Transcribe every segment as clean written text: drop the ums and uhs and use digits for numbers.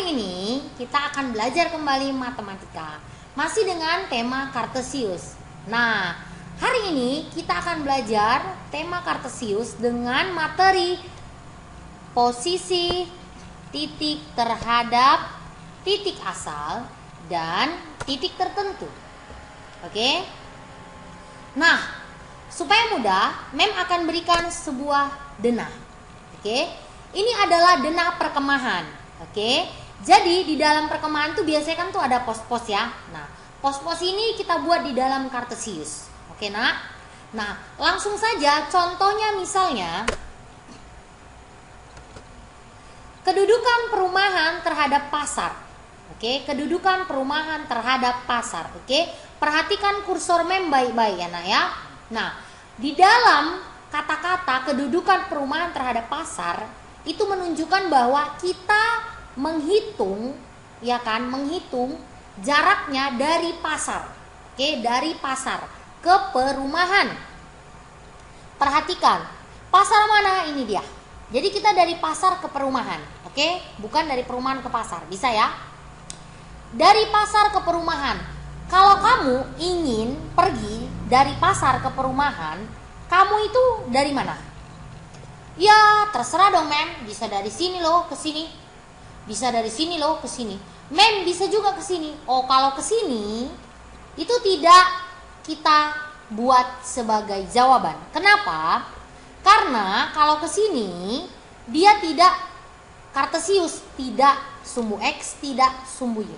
hari ini kita akan belajar kembali matematika, masih dengan tema Kartesius. Nah, hari ini kita akan belajar tema Kartesius dengan materi posisi, titik terhadap titik asal, dan titik tertentu. Oke? Nah, supaya mudah, Mem akan berikan sebuah denah. Oke? Ini adalah denah perkemahan. Oke, jadi di dalam perkemahan tuh biasanya kan tuh ada pos-pos ya. Nah, pos-pos ini kita buat di dalam Kartesius. Oke, nak? Nah, langsung saja contohnya misalnya kedudukan perumahan terhadap pasar. Oke, kedudukan perumahan terhadap pasar. Oke, perhatikan kursor Mem baik-baik ya, nak ya. Nah, di dalam kata-kata kedudukan perumahan terhadap pasar itu menunjukkan bahwa kita menghitung, ya kan, menghitung jaraknya dari pasar. Oke, dari pasar ke perumahan. Perhatikan, pasar mana ini dia. Jadi kita dari pasar ke perumahan, oke, bukan dari perumahan ke pasar. Bisa ya? Dari pasar ke perumahan. Kalau kamu ingin pergi dari pasar ke perumahan, kamu itu dari mana? Ya, terserah dong, Mem. Bisa dari sini loh ke sini. Bisa dari sini loh ke sini. Mem, bisa juga ke sini. Oh, kalau ke sini itu tidak kita buat sebagai jawaban. Kenapa? Karena kalau ke sini dia tidak Kartesius, tidak sumbu X, tidak sumbu Y.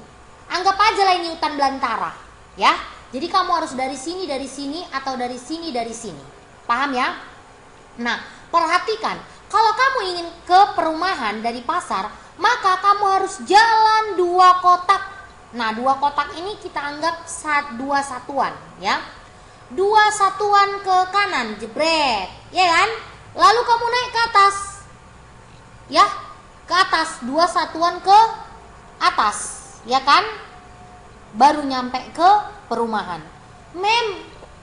Anggap aja lah ini hutan belantara, ya. Jadi kamu harus dari sini, atau dari sini. Paham ya? Nah, perhatikan, kalau kamu ingin ke perumahan dari pasar, maka kamu harus jalan 2 kotak. Nah, 2 kotak ini kita anggap 2 satuan, ya. 2 satuan ke kanan, jebret, ya kan? Lalu kamu naik ke atas, ya, ke atas, 2 satuan ke atas, ya kan? Baru nyampe ke perumahan. Mem,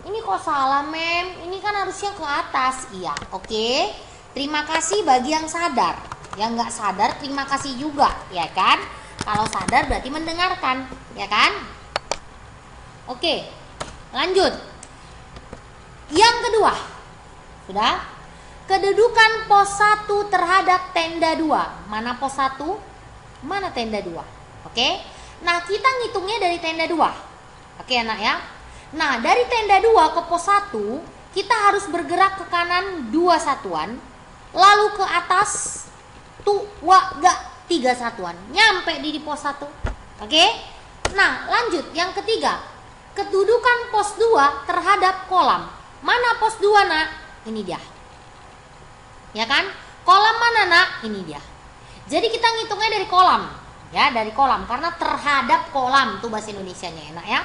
ini kok salah, Mem? Ini kan harusnya ke atas. Iya, oke. Terima kasih bagi yang sadar. Yang nggak sadar, terima kasih juga, ya kan? Kalau sadar berarti mendengarkan, ya kan? Oke, lanjut. Yang kedua, sudah? Kedudukan pos 1 terhadap tenda 2. Mana pos 1? Mana tenda 2? Oke. Nah, kita ngitungnya dari tenda 2. Oke, anak ya. Nah, dari tenda 2 ke pos 1, kita harus bergerak ke kanan 2 satuan, lalu ke atas 3 satuan, nyampe di pos 1. Oke? Nah, lanjut yang ketiga. Kedudukan pos 2 terhadap kolam. Mana pos 2, nak? Ini dia. Ya kan? Kolam mana, nak? Ini dia. Jadi kita ngitungnya dari kolam. Ya, dari kolam, karena terhadap kolam tuh bahasa Indonesianya, enak ya.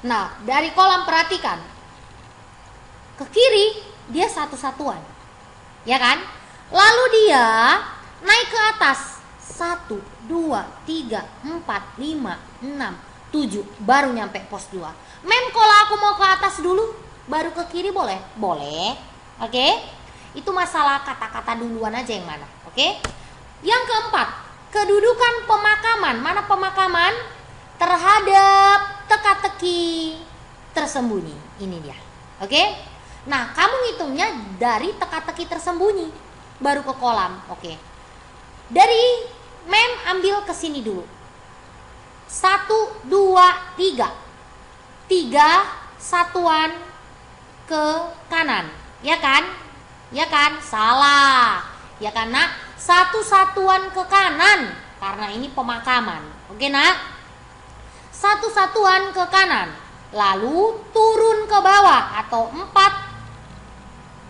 Nah, dari kolam perhatikan. Ke kiri dia 1 satuan. Ya kan? Lalu dia naik ke atas. 1, 2, 3, 4, 5, 6, 7. Baru nyampe pos 2. Mem, kalau aku mau ke atas dulu, baru ke kiri boleh? Boleh. Oke? Itu masalah kata-kata duluan aja yang mana. Oke? Yang keempat, kedudukan pemakaman. Mana pemakaman? Terhadap teka-teki tersembunyi. Ini dia. Oke? Nah, kamu ngitungnya dari teka-teki tersembunyi, baru ke kolam. Oke. Dari Mem ambil ke sini dulu. 1, 2, 3. 3 satuan ke kanan. Ya kan? Ya kan? Salah. Ya kan, nak? 1 satuan ke kanan. Karena ini pemakaman. Oke, nak? 1 satuan ke kanan. Lalu turun ke bawah atau 4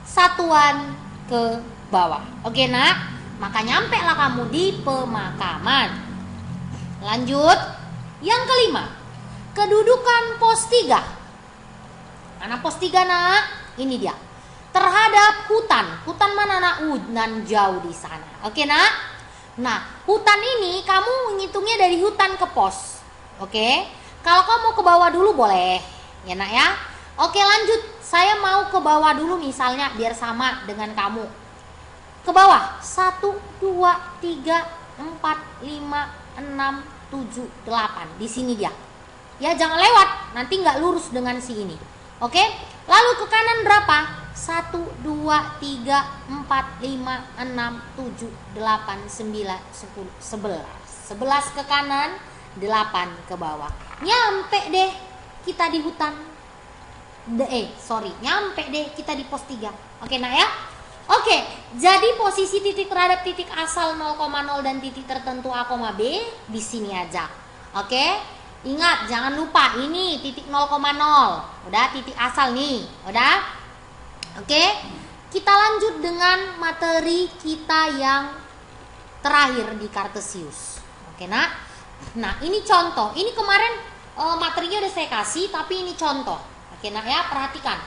satuan ke bawah. Oke, nak? Maka nyampe lah kamu di pemakaman. Lanjut. Yang kelima, kedudukan pos 3. Mana pos 3, nak? Ini dia. Terhadap hutan. Hutan mana, nak? Hutan jauh di sana. Oke, nak? Nah, hutan ini kamu ngitungnya dari hutan ke pos. Oke? Kalau kamu ke bawah dulu boleh. Ya, nak ya? Oke, lanjut. Saya mau ke bawah dulu misalnya biar sama dengan kamu. Ke bawah. 1, 2, 3, 4, 5, 7, 8. Di sini dia. Ya, jangan lewat, nanti nggak lurus dengan si ini. Oke? Lalu ke kanan berapa? 1, 2, 3, 4, 5, 6, 7, 8, 9, 10, 11. 11 ke kanan, 8 ke bawah. Nyampe deh kita di hutan. Nyampe deh kita di pos 3. Oke, nah ya. Oke, jadi posisi titik terhadap titik asal 0,0 dan titik tertentu A, B di sini aja. Oke, ingat jangan lupa ini titik 0,0. Udah titik asal nih, udah. Oke, kita lanjut dengan materi kita yang terakhir di Cartesius. Oke, nah ini contoh. Ini kemarin materinya udah saya kasih, tapi ini contoh. Oke, nah ya, perhatikan.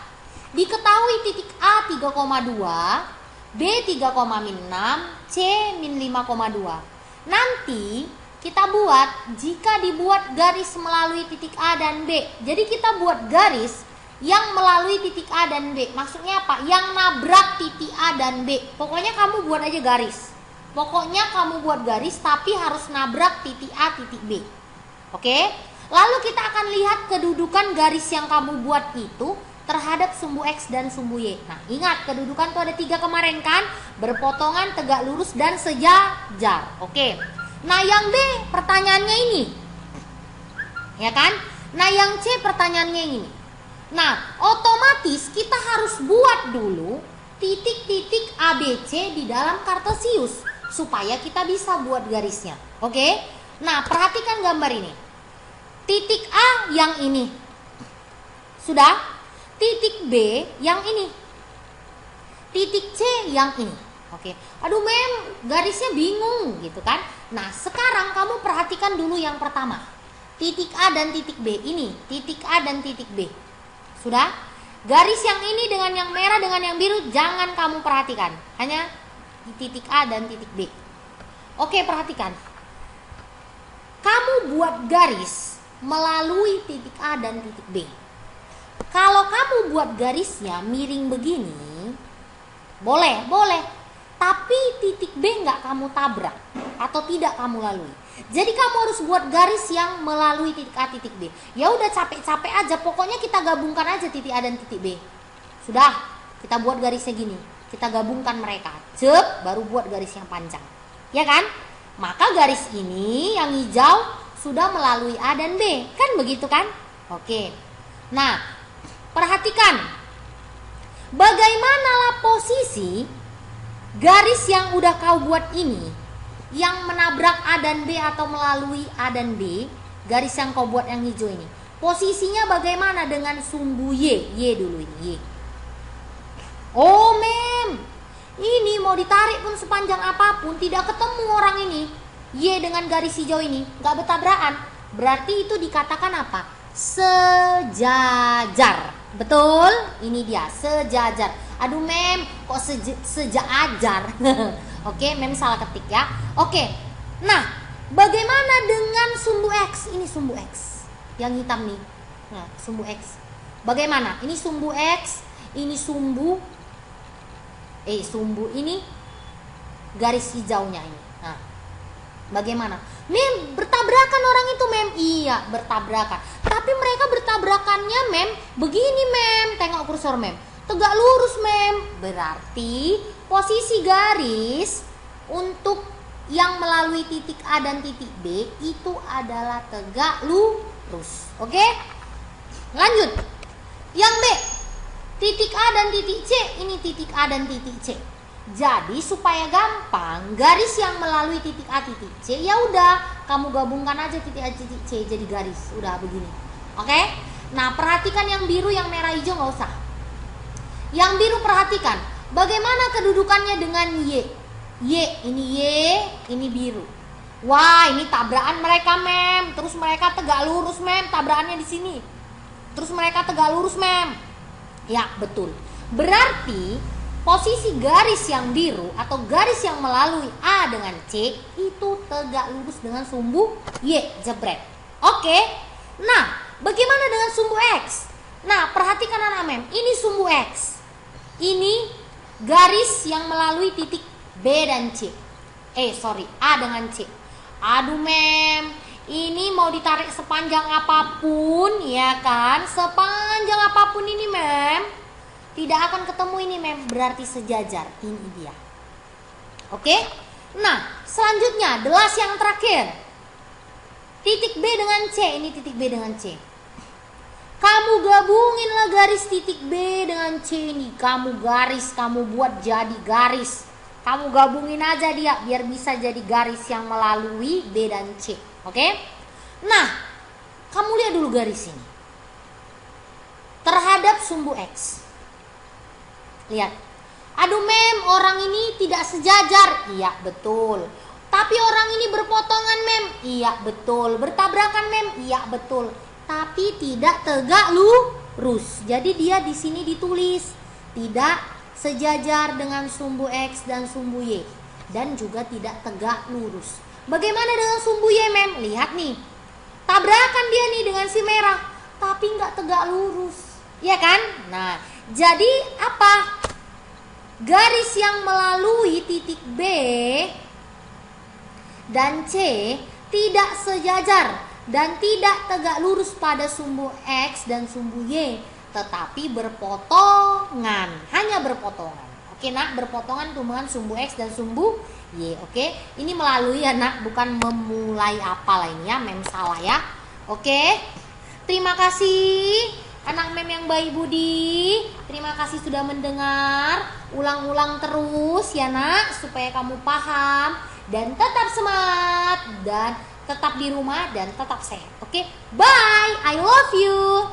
Diketahui titik A 3,2, B 3,6, C min 5,2. Nanti kita buat jika dibuat garis melalui titik A dan B. Jadi kita buat garis yang melalui titik A dan B. Maksudnya apa? Yang nabrak titik A dan B. Pokoknya kamu buat aja garis. Pokoknya kamu buat garis tapi harus nabrak titik A, titik B. Oke? Lalu kita akan lihat kedudukan garis yang kamu buat itu terhadap sumbu X dan sumbu Y. Nah, ingat kedudukan tuh ada 3 kemarin kan? Berpotongan, tegak lurus, dan sejajar. Oke. Nah, yang B pertanyaannya ini. Ya kan? Nah, yang C pertanyaannya ini. Nah, otomatis kita harus buat dulu titik-titik ABC di dalam Cartesius supaya kita bisa buat garisnya. Oke? Nah, perhatikan gambar ini. Titik A yang ini. Sudah? Titik B yang ini. Titik C yang ini. Oke. Aduh, Mem, garisnya bingung gitu kan? Nah, sekarang kamu perhatikan dulu yang pertama. Titik A dan titik B ini. Titik A dan titik B. Sudah? Garis yang ini dengan yang merah dengan yang biru jangan kamu perhatikan. Hanya di titik A dan titik B. Oke, perhatikan. Kamu buat garis melalui titik A dan titik B. Kalau kamu buat garisnya miring begini, boleh. Tapi titik B nggak kamu tabrak atau tidak kamu lalui. Jadi kamu harus buat garis yang melalui titik A, titik B. Ya udah capek-capek aja, pokoknya kita gabungkan aja titik A dan titik B. Sudah, kita buat garisnya gini. Kita gabungkan mereka. Baru buat garis yang panjang. Ya kan? Maka garis ini yang hijau sudah melalui A dan B. Kan begitu kan? Oke. Nah, perhatikan. Bagaimanalah posisi garis yang udah kau buat ini, yang menabrak A dan B atau melalui A dan B, garis yang kau buat yang hijau ini. Posisinya bagaimana dengan sumbu Y? Y dulu ini, Y. Oh, Mem, ini mau ditarik pun sepanjang apapun tidak ketemu orang ini. Y dengan garis hijau ini nggak bertabrakan. Berarti itu dikatakan apa? Sejajar. Betul? Ini dia, sejajar. Aduh, Mem, kok sejajar? Oke, Mem salah ketik ya. Oke. Nah, bagaimana dengan sumbu X? Ini sumbu X. Yang hitam nih. Nah, sumbu X. Bagaimana? Ini sumbu X, ini sumbu ini garis hijaunya ini. Nah, bagaimana? Mem, bertabrakan orang itu, Mem. Iya, bertabrakan. Tapi mereka bertabrakannya, Mem, begini, Mem. Tengok kursor, Mem. Tegak lurus, Mem. Berarti posisi garis untuk yang melalui titik A dan titik B itu adalah tegak lurus. Oke? Lanjut. Yang B. Titik A dan titik C, ini titik A dan titik C. Jadi supaya gampang, garis yang melalui titik A titik C, ya udah kamu gabungkan aja titik A titik C jadi garis. Udah begini. Oke? Nah, perhatikan yang biru, yang merah hijau nggak usah. Yang biru perhatikan, bagaimana kedudukannya dengan Y. ini biru. Wah, ini tabrakan mereka, Mem. Terus mereka tegak lurus, Mem. Tabrakannya di sini. Terus mereka tegak lurus, Mem. Ya, betul. Berarti posisi garis yang biru atau garis yang melalui A dengan C itu tegak lurus dengan sumbu Y, jebret. Oke. Nah, bagaimana dengan sumbu X? Nah, perhatikan anak Mem. Ini sumbu X. Ini garis yang melalui titik B dan C. A dengan C. Aduh mem, ini mau ditarik sepanjang apapun, ya kan? Sepanjang apapun ini mem, tidak akan ketemu ini mem, berarti sejajar. Ini dia. Oke? Nah, selanjutnya gelas yang terakhir. Titik B dengan C, ini titik B dengan C. Kamu gabunginlah garis titik B dengan C ini. Kamu garis, kamu buat jadi garis. Kamu gabungin aja dia biar bisa jadi garis yang melalui B dan C. Oke? Nah, kamu lihat dulu garis ini. Terhadap sumbu X. Lihat. Aduh mem, orang ini tidak sejajar. Iya, betul. Tapi orang ini berpotongan mem. Iya, betul. Bertabrakan mem. Iya, betul. Tapi tidak tegak lurus. Jadi dia di sini ditulis tidak sejajar dengan sumbu X dan sumbu Y, dan juga tidak tegak lurus. Bagaimana dengan sumbu Y mem? Lihat nih, tabrakan dia nih dengan si merah, tapi nggak tegak lurus, ya kan? Nah, jadi apa? Garis yang melalui titik B dan C tidak sejajar dan tidak tegak lurus pada sumbu X dan sumbu Y, tetapi berpotongan, hanya berpotongan. Oke nak, berpotongan tumbuhan sumbu X dan sumbu Y. Oke, ini melalui ya nak, bukan memulai apa lainnya, mem salah ya. Oke, terima kasih anak mem yang baik budi. Terima kasih sudah mendengar. Ulang-ulang terus ya nak, supaya kamu paham dan tetap semangat dan tetap di rumah dan tetap sehat. Oke, bye. I love you.